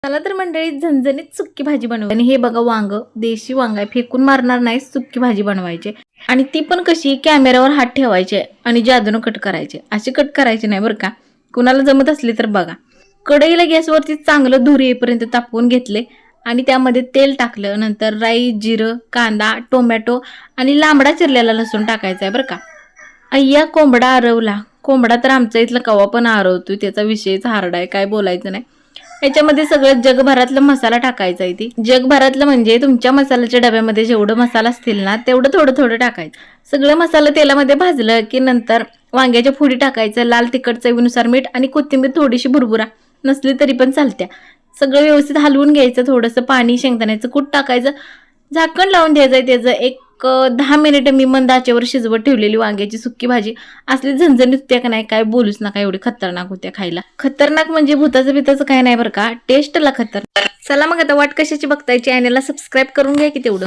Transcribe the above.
चला तर मंडळी झणझणीत सुक्की भाजी बनवली आणि हे बघा वांग, देशी वांग आहे, फेकून मारणार नाही, सुक्की भाजी बनवायची आणि ती पण कशी कॅमेऱ्यावर हात ठेवायचे आणि जादून कट करायचे. अशी कट करायची नाही बरं का, कुणाला जमत असली तर बघा. कढईला गॅसवरती चांगलं धूर येईपर्यंत तापवून घेतले आणि त्यामध्ये तेल टाकलं. नंतर राई, जिरं, कांदा, टोमॅटो आणि लांबडा चिरलेला लसूण टाकायचा आहे बरं का. अय्या कोंबडा आरवला. कोंबडा तर आमचा इथला कवा पण आरवतोय, त्याचा विषयच हार्ड आहे, काय बोलायचं नाही. याच्यामध्ये सगळं जगभरातलं मसाला टाकायचा आहे. ती जगभरातलं म्हणजे तुमच्या मसाल्याच्या डब्यामध्ये जेवढं मसाला असतील ना तेवढं थोडं थोडं टाकायचं. सगळं मसाला तेलामध्ये भाजलं की नंतर वांग्याच्या फोडी टाकायचं, लाल तिखट, चवीनुसार मीठ आणि कोथिंबीर थोडीशी भुरभुरा नसली तरी पण चालत्या. सगळं व्यवस्थित हलवून घ्यायचं, थोडंसं पाणी, शेंगदाण्याचं कूट टाकायचं, झाकण लावून द्यायचं. त्याचं एक 10 मिनिटं मी मंद आचेवर शिजवत ठेवलेली वांग्याची सुक्की भाजी असली झणझणीत होत्या का नाही, काय बोलूच नका, एवढी खतरनाक होत्या खायला. खतरनाक म्हणजे भूताचं बिताचं काय नाही बरं का, टेस्टला खतरनाक. चला मग आता वाट कशाची बघताय, चॅनलला सबस्क्राईब करून घ्या की तेवढं.